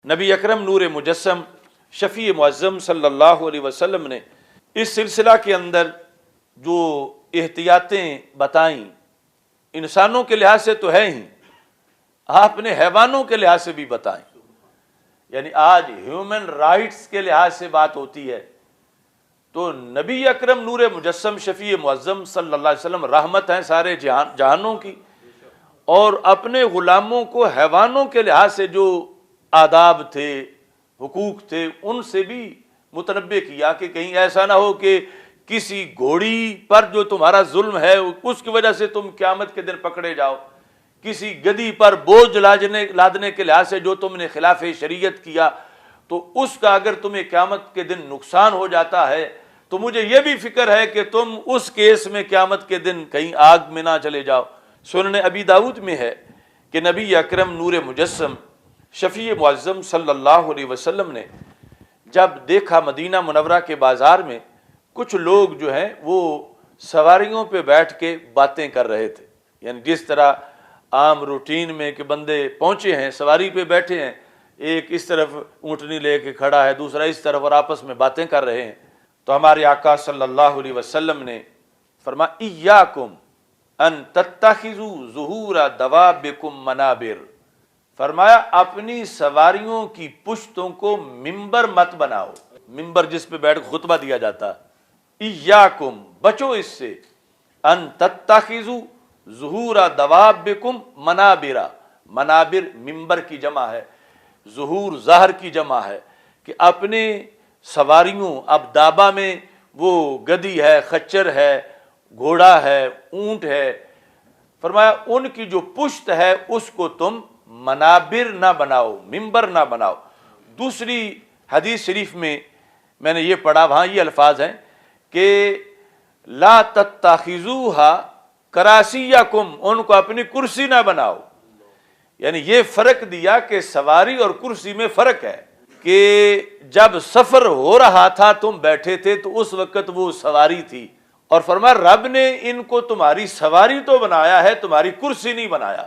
نبی اکرم نور مجسم شفیع معظم صلی اللہ علیہ وسلم نے اس سلسلہ کے اندر جو احتیاطیں بتائیں انسانوں کے لحاظ سے تو ہے ہی، آپ نے حیوانوں کے لحاظ سے بھی بتائیں۔ یعنی آج ہیومن رائٹس کے لحاظ سے بات ہوتی ہے تو نبی اکرم نور مجسم شفیع معظم صلی اللہ علیہ وسلم رحمت ہیں سارے جہانوں کی، اور اپنے غلاموں کو حیوانوں کے لحاظ سے جو آداب تھے، حقوق تھے، ان سے بھی متنبہ کیا کہ کہیں ایسا نہ ہو کہ کسی گھوڑی پر جو تمہارا ظلم ہے اس کی وجہ سے تم قیامت کے دن پکڑے جاؤ، کسی گدی پر بوجھ لادنے کے لحاظ سے جو تم نے خلاف شریعت کیا تو اس کا اگر تمہیں قیامت کے دن نقصان ہو جاتا ہے تو مجھے یہ بھی فکر ہے کہ تم اس کیس میں قیامت کے دن کہیں آگ میں نہ چلے جاؤ۔ سنن ابی داؤد میں ہے کہ نبی اکرم نور مجسم شفیع معظم صلی اللہ علیہ وسلم نے جب دیکھا مدینہ منورہ کے بازار میں کچھ لوگ جو ہیں وہ سواریوں پہ بیٹھ کے باتیں کر رہے تھے، یعنی جس طرح عام روٹین میں کہ بندے پہنچے ہیں سواری پہ بیٹھے ہیں، ایک اس طرف اونٹنی لے کے کھڑا ہے دوسرا اس طرف اور آپس میں باتیں کر رہے ہیں، تو ہمارے آقا صلی اللہ علیہ وسلم نے فرمایا ایاکم ان تتخذوا ظہور دوابکم منابر، فرمایا اپنی سواریوں کی پشتوں کو ممبر مت بناؤ، ممبر جس پہ بیٹھ خطبہ دیا جاتا، ایاکم بچو اس سے، ان تتخذوا ظہور دوابکم منابرا، منابر ممبر کی جمع ہے، ظہور ظاہر کی جمع ہے، کہ اپنے سواریوں، اب دابا میں وہ گدی ہے، خچر ہے، گھوڑا ہے، اونٹ ہے، فرمایا ان کی جو پشت ہے اس کو تم منابر نہ بناؤ، ممبر نہ بناؤ۔ دوسری حدیث شریف میں نے یہ پڑھا، وہاں یہ الفاظ ہیں کہ لا تتخذوها کراسیکم، ان کو اپنی کرسی نہ بناؤ، یعنی یہ فرق دیا کہ سواری اور کرسی میں فرق ہے، کہ جب سفر ہو رہا تھا تم بیٹھے تھے تو اس وقت وہ سواری تھی، اور فرمایا رب نے ان کو تمہاری سواری تو بنایا ہے، تمہاری کرسی نہیں بنایا۔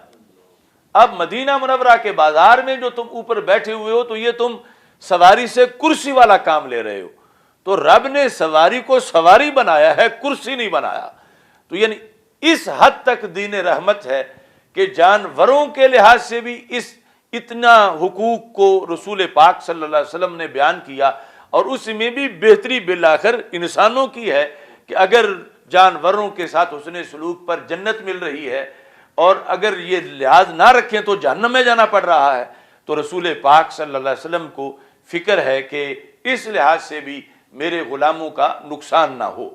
اب مدینہ منورہ کے بازار میں جو تم اوپر بیٹھے ہوئے ہو تو یہ تم سواری سے کرسی والا کام لے رہے ہو، تو رب نے سواری کو سواری بنایا ہے، کرسی نہیں بنایا۔ تو یعنی اس حد تک دین رحمت ہے کہ جانوروں کے لحاظ سے بھی اس اتنا حقوق کو رسول پاک صلی اللہ علیہ وسلم نے بیان کیا، اور اس میں بھی بہتری بالآخر انسانوں کی ہے کہ اگر جانوروں کے ساتھ حسن سلوک پر جنت مل رہی ہے اور اگر یہ لحاظ نہ رکھیں تو جہنم میں جانا پڑ رہا ہے، تو رسول پاک صلی اللہ علیہ وسلم کو فکر ہے کہ اس لحاظ سے بھی میرے غلاموں کا نقصان نہ ہو،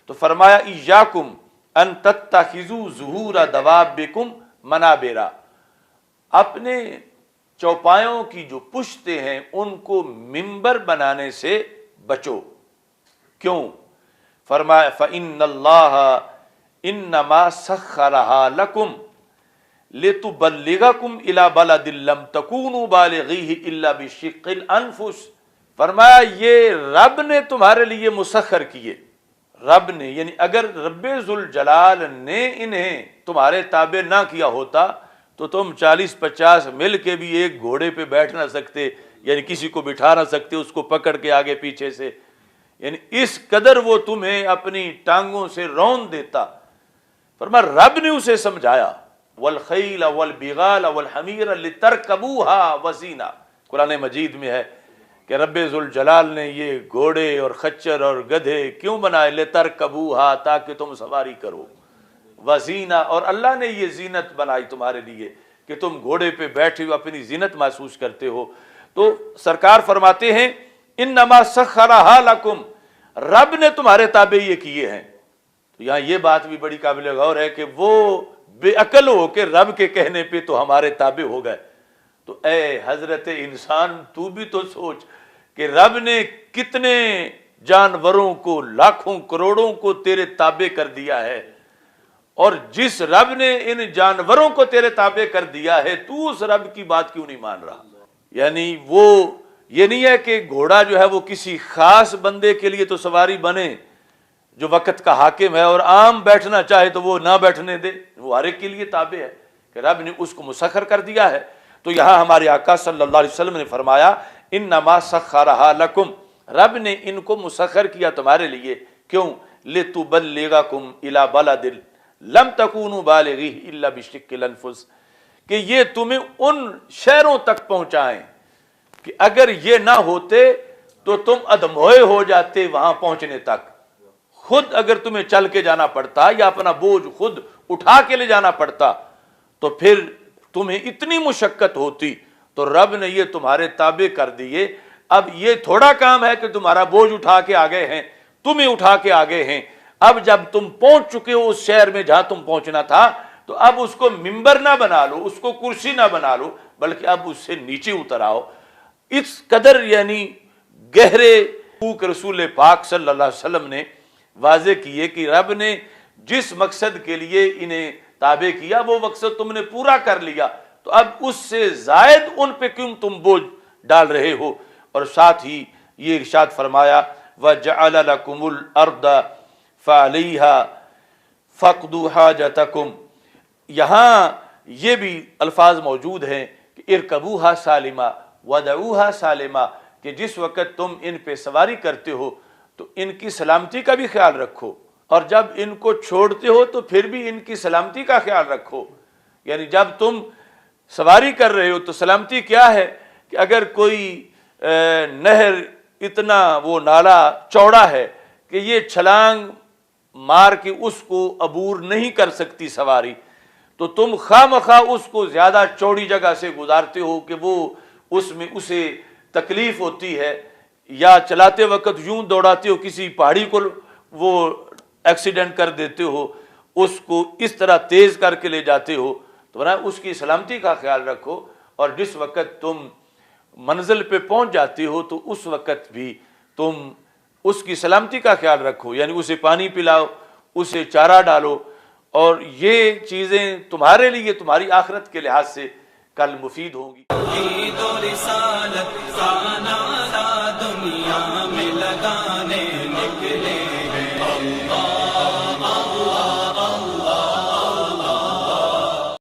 تو فرمایا ایاکم ان تتخذوا ظہور دوابکم منابرا، اپنے چوپایوں کی جو پشتیں ہیں ان کو ممبر بنانے سے بچو۔ کیوں؟ فرمایا فإن اللہ انما سخرها لکم لتبلغکم الی بلد لم تکونوا بالغیہ الا بشق الانفس، فرمایا یہ رب نے تمہارے لیے مسخر کیے، رب نے، یعنی اگر رب ذوالجلال نے انہیں تمہارے تابع نہ کیا ہوتا تو تم 40-50 مل کے بھی ایک گھوڑے پہ بیٹھ نہ سکتے، یعنی کسی کو بٹھا نہ سکتے اس کو پکڑ کے آگے پیچھے سے، یعنی اس قدر وہ تمہیں اپنی ٹانگوں سے رون دیتا۔ فرمایا رب نے اسے سمجھایا، والخیل والبغال والحمیر لترکبوها وزینہ، قرآن مجید میں ہے کہ رب ذوالجلال نے یہ گھوڑے اور خچر اور گدھے کیوں بنائے؟ لترکبوها، تاکہ تم سواری کرو، وزینہ، اور اللہ نے یہ زینت بنائی تمہارے لیے کہ تم گھوڑے پہ بیٹھے ہو اپنی زینت محسوس کرتے ہو۔ تو سرکار فرماتے ہیں انما سخرها لکم، رب نے تمہارے تابع یہ کیے ہیں۔ تو یہاں یہ بات بھی بڑی قابل غور ہے کہ وہ بے عقل ہو کہ رب کے کہنے پہ تو ہمارے تابع ہو گئے، تو اے حضرت انسان تو بھی تو سوچ کہ رب نے کتنے جانوروں کو، لاکھوں کروڑوں کو تیرے تابع کر دیا ہے، اور جس رب نے ان جانوروں کو تیرے تابع کر دیا ہے تو اس رب کی بات کیوں نہیں مان رہا؟ یعنی وہ یہ نہیں ہے کہ گھوڑا جو ہے وہ کسی خاص بندے کے لیے تو سواری بنے جو وقت کا حاکم ہے اور عام بیٹھنا چاہے تو وہ نہ بیٹھنے دے، وہ ہر ایک کے لیے تابع ہے کہ رب نے اس کو مسخر کر دیا ہے۔ تو یہاں ہمارے آقا صلی اللہ علیہ وسلم نے فرمایا انما سخرھا لکم، رب نے ان کو مسخر کیا تمہارے لیے، کیوں؟ لتبلغکم الی بلد لم تکونوا بالغیہ الا بشق الانفس، کہ یہ تمہیں ان شہروں تک پہنچائیں کہ اگر یہ نہ ہوتے تو تم ادموئے ہو جاتے وہاں پہنچنے تک۔ خود اگر تمہیں چل کے جانا پڑتا یا اپنا بوجھ خود اٹھا کے لے جانا پڑتا تو پھر تمہیں اتنی مشقت ہوتی، تو رب نے یہ تمہارے تابع کر دیے۔ اب یہ تھوڑا کام ہے کہ تمہارا بوجھ اٹھا کے آگے ہیں، تمہیں اٹھا کے آگے ہیں۔ اب جب تم پہنچ چکے ہو اس شہر میں جہاں تم پہنچنا تھا، تو اب اس کو ممبر نہ بنا لو، اس کو کرسی نہ بنا لو، بلکہ اب اس سے نیچے اتر آؤ۔ اس قدر یعنی گہرے حقوق رسول پاک صلی اللہ علیہ وسلم نے واضح کیے کہ رب نے جس مقصد کے لیے انہیں تابع کیا وہ مقصد تم نے پورا کر لیا، تو اب اس سے زائد ان پہ کیوں تم بوجھ ڈال رہے ہو۔ اور ساتھ ہی یہ ارشاد فرمایا وَجَعَلَ لَكُمُ الْأَرْضَ فَعَلَيْهَا فَقْضُوا حَاجَتَكُمْ، یہاں یہ بھی الفاظ موجود ہیں کہ ارکبوہا سالما ودعوہا سالما، کہ جس وقت تم ان پہ سواری کرتے ہو تو ان کی سلامتی کا بھی خیال رکھو، اور جب ان کو چھوڑتے ہو تو پھر بھی ان کی سلامتی کا خیال رکھو۔ یعنی جب تم سواری کر رہے ہو تو سلامتی کیا ہے کہ اگر کوئی نہر اتنا وہ نالا چوڑا ہے کہ یہ چھلانگ مار کے اس کو عبور نہیں کر سکتی سواری، تو تم خواہ مخواہ اس کو زیادہ چوڑی جگہ سے گزارتے ہو کہ وہ اس میں اسے تکلیف ہوتی ہے، یا چلاتے وقت یوں دوڑاتے ہو کسی پہاڑی کو وہ ایکسیڈنٹ کر دیتے ہو، اس کو اس طرح تیز کر کے لے جاتے ہو، تو نا اس کی سلامتی کا خیال رکھو۔ اور جس وقت تم منزل پہ پہنچ جاتے ہو تو اس وقت بھی تم اس کی سلامتی کا خیال رکھو، یعنی اسے پانی پلاؤ، اسے چارہ ڈالو، اور یہ چیزیں تمہارے لیے تمہاری آخرت کے لحاظ سے کل مفید ہوں گی۔